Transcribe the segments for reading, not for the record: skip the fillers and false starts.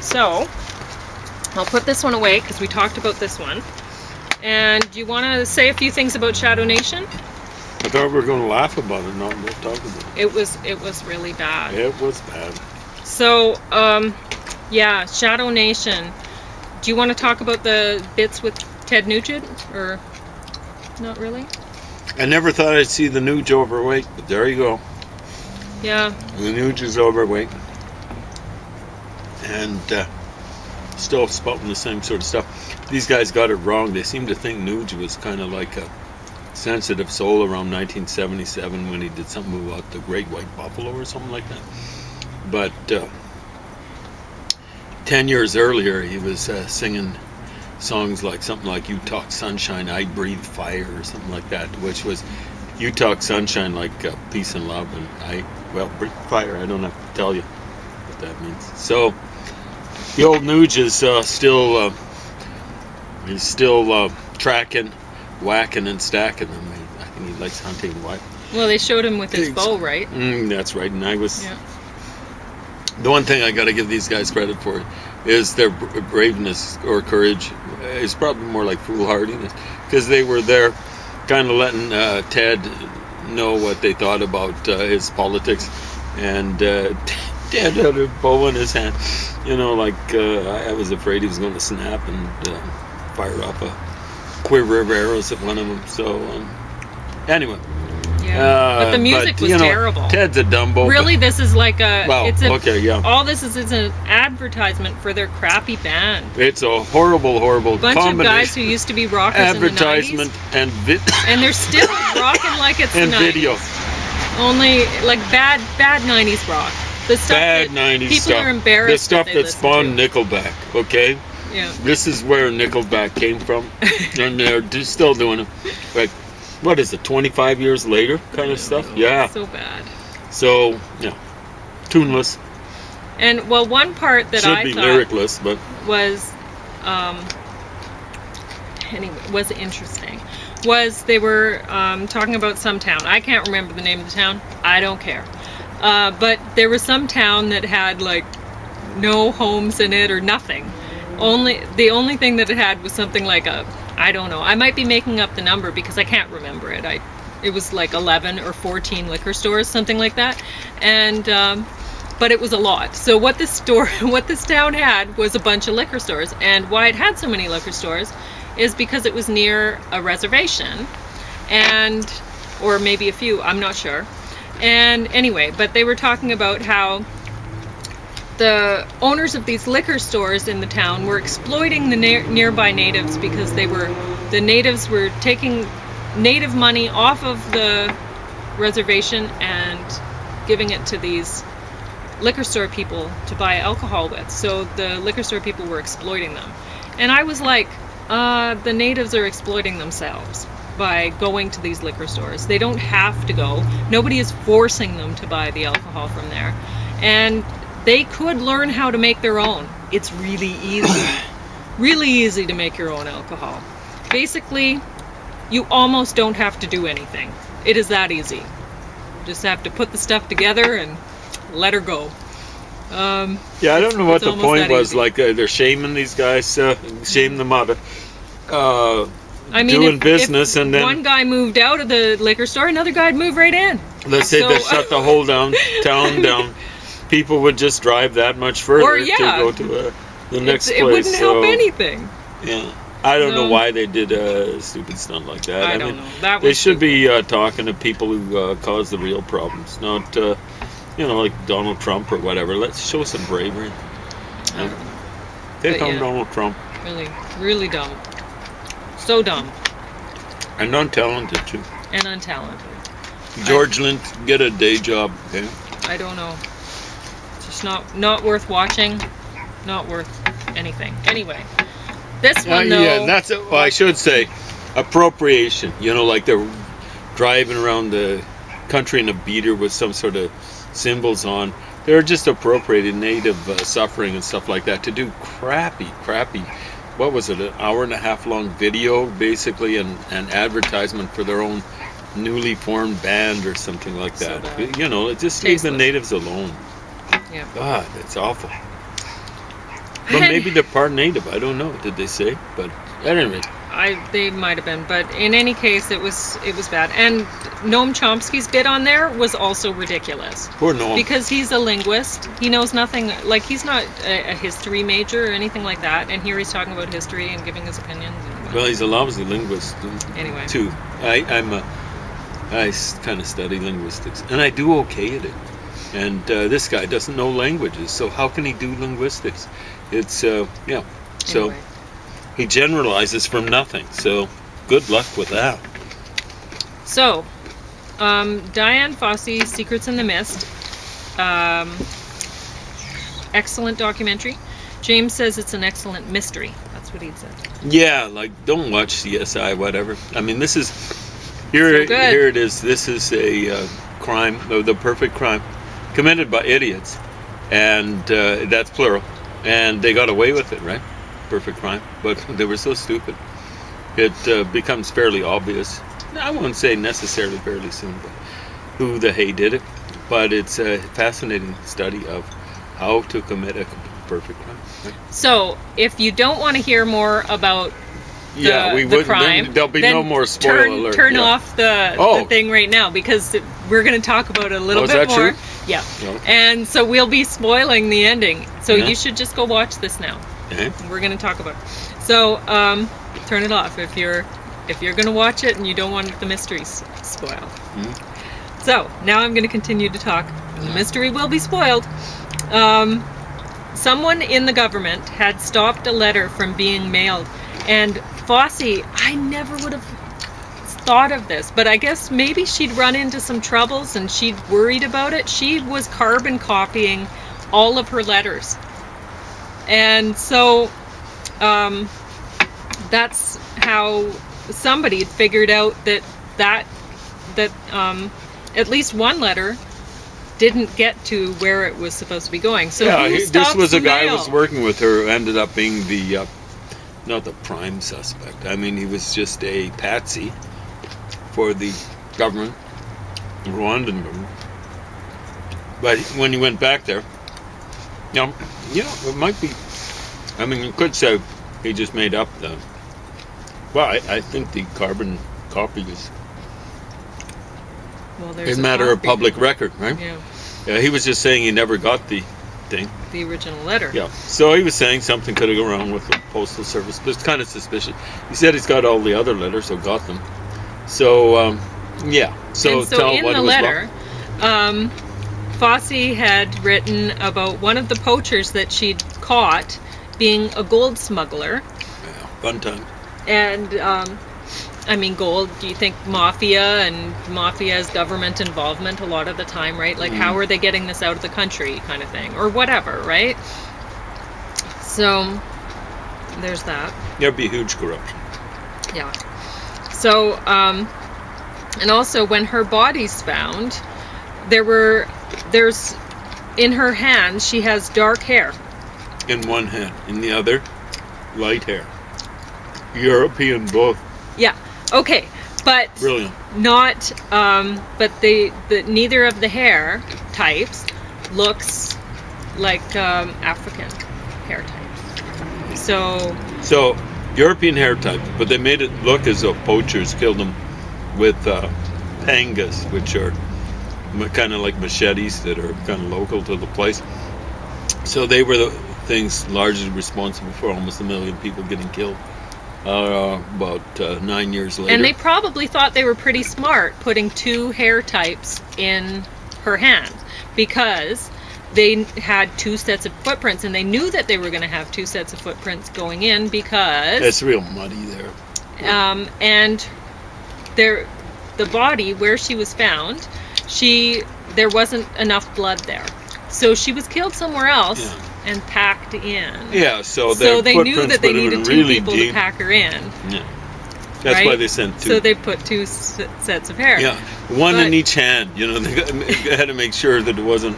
So I'll put this one away because we talked about this one. And do you want to say a few things about Shadow Nation? I thought we were going to laugh about it, not talk about it. It was really bad. It was bad. So, yeah, Shadow Nation. Do you want to talk about the bits with Ted Nugent, or not really? I never thought I'd see the Nuge overweight, but there you go. Yeah. The Nuge is overweight. And still spouting the same sort of stuff. These guys got it wrong. They seem to think Nuge was kind of like a sensitive soul around 1977 when he did something about the Great White Buffalo or something like that. But 10 years earlier, he was singing songs like something like "You Talk Sunshine, I Breathe Fire" or something like that, which was "You talk sunshine like peace and love, and I breathe fire." I don't have to tell you what that means. So the old Nuge is still tracking, whacking, and stacking them. I think he likes hunting. What? Well, they showed him with his bow, right? That's right. And I was. Yeah. The one thing I got to give these guys credit for is their braveness or courage. It's probably more like foolhardiness, because they were there kind of letting Ted know what they thought about his politics. And Ted had a bow in his hand. You know, like I was afraid he was going to snap and fire off a quiver of arrows at one of them. So, anyway. Yeah, but the music was terrible. Ted's a Dumbo. Really, this is like a. Well, okay, yeah. All this is an advertisement for their crappy band. It's a horrible bunch of guys who used to be rockers advertisement in the 90s. And they're still rocking like it's and the 90s. Video. Only like bad 90s rock. The stuff bad that 90s people stuff. are embarrassed. The stuff that spawned Nickelback. Okay. Yeah. This is where Nickelback came from, and they're still doing it. Like, what is it, 25 years later kind of stuff? Yeah. So bad. So, yeah. Tuneless. And, well, one part that I thought lyricless, but was, was interesting, was they were talking about some town. I can't remember the name of the town. I don't care. But there was some town that had, like, no homes in it or nothing. The only thing that it had was something like I don't know. I might be making up the number because I can't remember it. It was like 11 or 14 liquor stores, something like that. And but it was a lot. So what this town had was a bunch of liquor stores. And why it had so many liquor stores is because it was near a reservation, or maybe a few. I'm not sure. And anyway, but they were talking about how the owners of these liquor stores in the town were exploiting the nearby natives because the natives were taking native money off of the reservation and giving it to these liquor store people to buy alcohol with. So the liquor store people were exploiting them. And I was like, the natives are exploiting themselves by going to these liquor stores. They don't have to go. Nobody is forcing them to buy the alcohol from there. And they could learn how to make their own. It's really easy. Really easy to make your own alcohol. Basically, you almost don't have to do anything. It is that easy. Just have to put the stuff together and let her go. Yeah, I don't know what the point was. Like, they're shaming these guys, shame them out of doing business, and then one guy moved out of the liquor store, another guy'd move right in. Let's say they shut the whole town down. People would just drive that much further to go to the next place. It wouldn't help anything. Yeah, I don't know why they did a stupid stunt like that. I don't know. They should be talking to people who cause the real problems, not like Donald Trump or whatever. Let's show some bravery. Take on Donald Trump. Really, really dumb. So dumb. And untalented too. And untalented. George Lynch, get a day job, okay? I don't know. It's just not worth watching. Not worth anything. Anyway, this one though. Yeah, that's it. Well, I should say appropriation. Like they're driving around the country in a beater with some sort of symbols on. They're just appropriating native suffering and stuff like that to do crappy. What was it? An hour and a half long video, basically, and an advertisement for their own newly formed band or something like that. So just leave the natives alone. Yeah. God, it's awful. But maybe they're part native. I don't know. Did they say? But at any rate. They might have been, but in any case, it was bad. And Noam Chomsky's bit on there was also ridiculous. Poor Noam. Because he's a linguist. He knows nothing. Like, he's not a history major or anything like that. And here he's talking about history and giving his opinions. Well, he's a lousy linguist. Anyway. Too. I kind of study linguistics, and I do okay at it. And this guy doesn't know languages, so how can he do linguistics? It's So Anyway. he generalizes from nothing. So good luck with that. So, Diane Fossey, Secrets in the Mist. Excellent documentary. James says it's an excellent mystery. That's what he'd said. Yeah, like, don't watch CSI, whatever. I mean, this is here it is. This is a crime, the perfect crime, committed by idiots, and that's plural. And they got away with it, right? Perfect crime, but they were so stupid. It becomes fairly obvious. I won't say necessarily fairly soon, but who the hey did it. But it's a fascinating study of how to commit a perfect crime. Right? So, if you don't want to hear more about the crime, there'll be no more spoiler alert. Turn off the thing right now, because we're going to talk about it a little bit more. True? Yeah. No. And so we'll be spoiling the ending. So you should just go watch this now. We're going to talk about it. So turn it off if you're going to watch it and you don't want the mysteries spoiled. So now I'm going to continue to talk. The mystery will be spoiled. Someone in the government had stopped a letter from being mailed, and Fossey, I never would have thought of this, but I guess maybe she'd run into some troubles and she'd worried about it. She was carbon copying all of her letters, and so that's how somebody had figured out that at least one letter didn't get to where it was supposed to be going. So this was a guy who was working with her who ended up being the not the prime suspect. I mean, he was just a patsy for the government, Rwandan government. But when he went back there, it might be. I mean, you could say he just made up the. Well, I think the carbon copy is. Well, there's a matter of public record, right? Yeah. He was just saying he never got the thing. The original letter. Yeah. So he was saying something could have gone wrong with the postal service, but it's kind of suspicious. He said he's got all the other letters, so got them. So So tell in what the letter, Fossey had written about one of the poachers that she'd caught being a gold smuggler. Yeah, fun time. And I mean, gold, do you think mafia and mafia's government involvement a lot of the time, right? Like, how are they getting this out of the country kind of thing? Or whatever, right? So, there's that. There'd be huge corruption. Yeah. So, and also when her body's found, there's, in her hand, she has dark hair. In one hand. In the other, light hair. European both. Yeah. Okay, but brilliant. Not, but neither of the hair types looks like African hair types. So European hair type, but they made it look as though poachers killed them with pangas, which are kind of like machetes that are kind of local to the place. So they were the things largely responsible for almost 1 million people getting killed. About 9 years later. And they probably thought they were pretty smart putting 2 hair types in her hand, because they had 2 sets of footprints, and they knew that they were going to have 2 sets of footprints going in because... It's real muddy there. And the body, where she was found, there wasn't enough blood there. So she was killed somewhere else. Yeah. And packed in. Yeah, so they knew that they needed 2 really people to pack her in. Yeah, that's why they sent 2. So they put 2 sets of hair. Yeah, one in each hand. They had to make sure that it wasn't.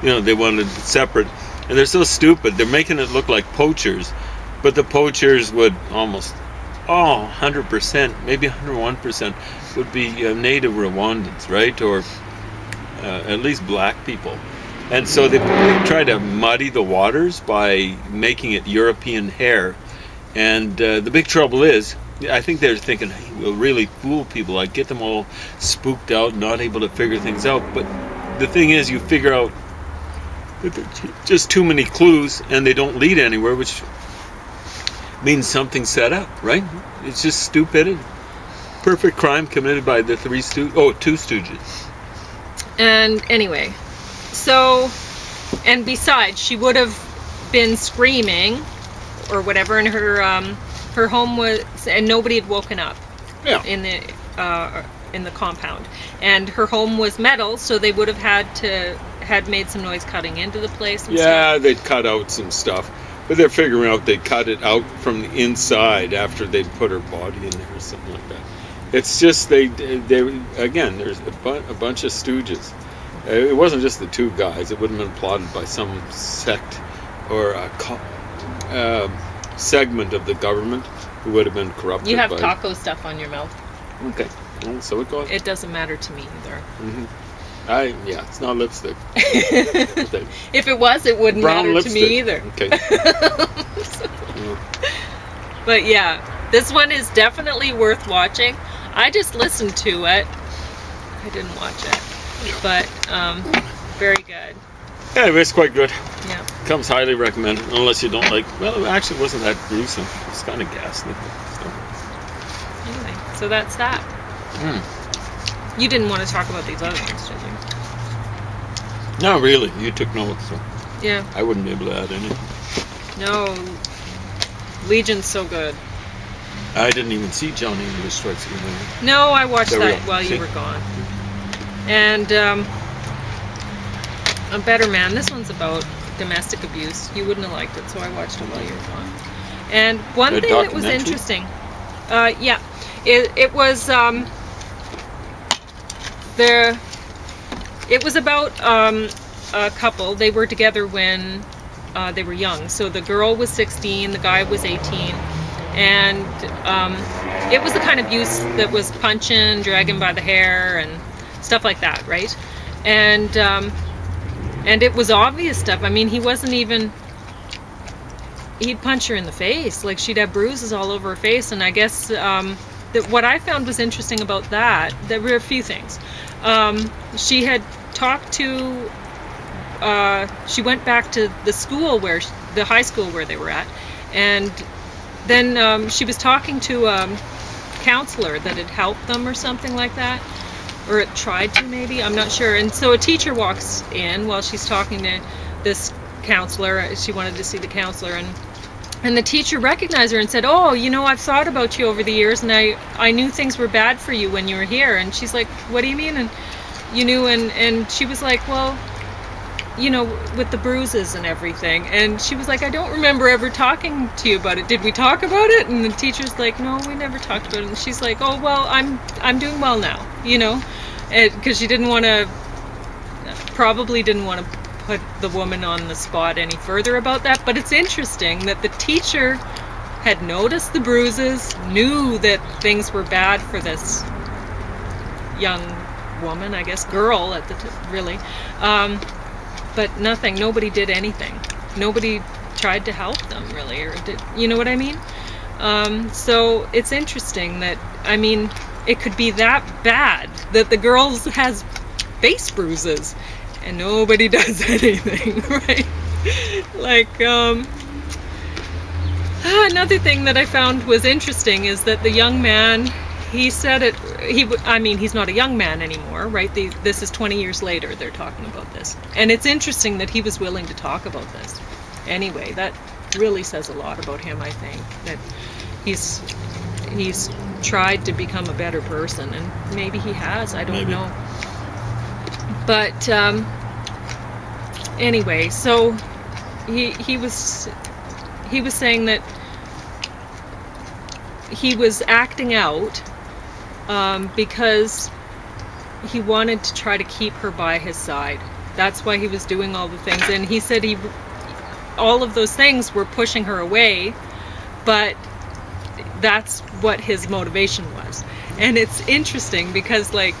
They wanted it separate, and they're so stupid. They're making it look like poachers, but the poachers would almost 100%, maybe 101% would be native Rwandans, right, or at least black people. And so they try to muddy the waters by making it European hair. And the big trouble is, I think they're thinking, hey, we'll really fool people, like get them all spooked out, not able to figure things out. But the thing is, you figure out that there's just too many clues and they don't lead anywhere, which means something's set up, right? It's just stupidity. Perfect crime committed by the two stooges. And anyway, so, and besides, she would have been screaming or whatever, and her home was, and nobody had woken up in the compound, and her home was metal, so they would have had made some noise cutting into the place and stuff. They'd cut out some stuff, but they're figuring out they'd cut it out from the inside after they'd put her body in there or something like that. It's just they again, there's a bunch of stooges. It wasn't just the two guys. It would have been plotted by some sect or a segment of the government who would have been corrupted. You have taco stuff on your mouth. Okay, well, so it goes. It doesn't matter to me either. Mm-hmm. It's not lipstick. If it was, it wouldn't matter lipstick. to me either. Okay. But yeah, this one is definitely worth watching. I just listened to it. I didn't watch it. But very good. Anyway, it's quite good. Yeah. Comes highly recommended, unless you don't like. Well, it actually wasn't that gruesome. It's kind of ghastly. Anyway, so that's that. You didn't want to talk about these other ones, did you? No, really. You took notes, so Yeah. I wouldn't be able to add any. No. Legion's so good. I didn't even see Johnny English Strikes Again. No, I watched There we that go. while See? you were gone. And A Better Man. This one's about domestic abuse. You wouldn't have liked it, so I watched it while you were gone. And one A thing that was documentary? interesting, it was it was about a couple. They were together when they were young. So the girl was 16, the guy was 18, and it was the kind of abuse that was punching, dragging by the hair, and stuff like that, right? And it was obvious stuff. I mean, he wasn't even. He'd punch her in the face, like she'd have bruises all over her face. And I guess that what I found was interesting about that, there were a few things. She had talked to. She went back to the school the high school where they were at, and then she was talking to a counselor that had helped them or something like that, or it tried to, maybe, I'm not sure. And so a teacher walks in while she's talking to this counselor. She wanted to see the counselor, and the teacher recognized her and said, "Oh, I've thought about you over the years, and I knew things were bad for you when you were here." And she's like, "What do you mean?" And you knew, and she was like, "Well, with the bruises and everything." And she was like, "I don't remember ever talking to you about it. Did we talk about it?" And the teacher's like, "No, we never talked about it." And she's like, "Oh, well, I'm doing well now," because she probably didn't want to put the woman on the spot any further about that. But it's interesting that the teacher had noticed the bruises, knew that things were bad for this young woman, I guess, girl at the really. But nobody did anything. Nobody tried to help them, really, or did, you know what I mean? So it's interesting that, it could be that bad that the girl has face bruises and nobody does anything, right? Like, another thing that I found was interesting is that the young man, he said it, he's not a young man anymore, right? This is 20 years later they're talking about this. And it's interesting that he was willing to talk about this. Anyway, that really says a lot about him, I think, that he's tried to become a better person, and maybe he has, I don't know. But anyway, so he was saying that he was acting out because he wanted to try to keep her by his side. That's why he was doing all the things. And he said all of those things were pushing her away, but that's what his motivation was. And it's interesting because, like,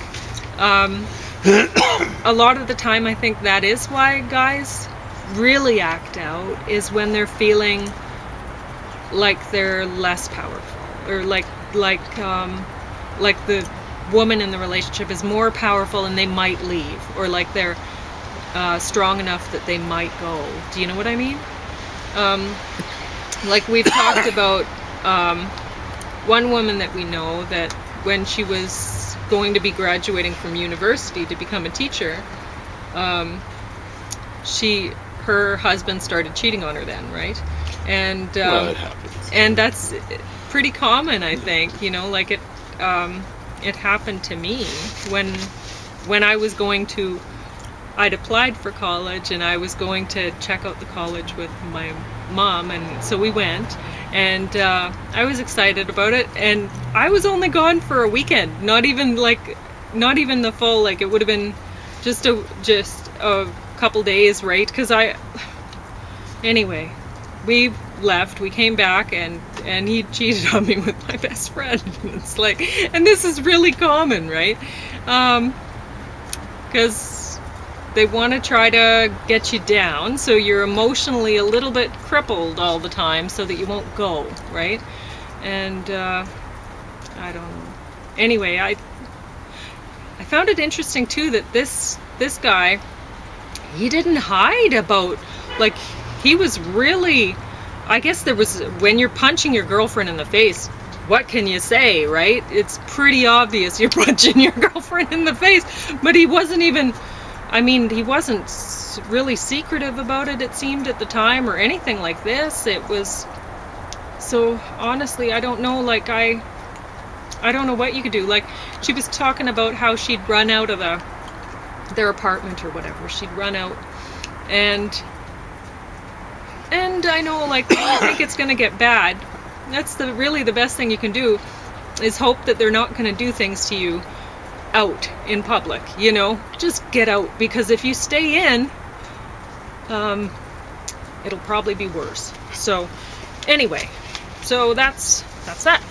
a lot of the time I think that is why guys really act out, is when they're feeling like they're less powerful, or like the woman in the relationship is more powerful and they might leave, or like they're strong enough that they might go. Do you know what I mean? Like we've talked about one woman that we know, that when she was going to be graduating from university to become a teacher, her husband started cheating on her then, right? And Well, it happens. and that's pretty common, I think. You know, like it happened to me when I'd applied for college, and I was going to check out the college with my mom, and so we went, and I was excited about it, and I was only gone for a weekend, not even the full, like it would have been just a couple days, right? Because anyway, we left, we came back, and he cheated on me with my best friend. It's like, and this is really common, right? Because they want to try to get you down, so you're emotionally a little bit crippled all the time, so that you won't go, right? And I don't know. Anyway, I found it interesting too that this guy, he didn't hide about, like, he was really, I guess there was, when you're punching your girlfriend in the face, what can you say, right? It's pretty obvious you're punching your girlfriend in the face, but he wasn't even, he wasn't really secretive about it, it seemed, at the time, or anything like this. It was, so honestly, I don't know, like, I don't know what you could do. Like, she was talking about how she'd run out of their apartment or whatever. She'd run out, and I know, like, when you think it's going to get bad, that's really the best thing you can do, is hope that they're not going to do things to you out in public, you know? Just get out, because if you stay in, it'll probably be worse. So anyway, so that's that.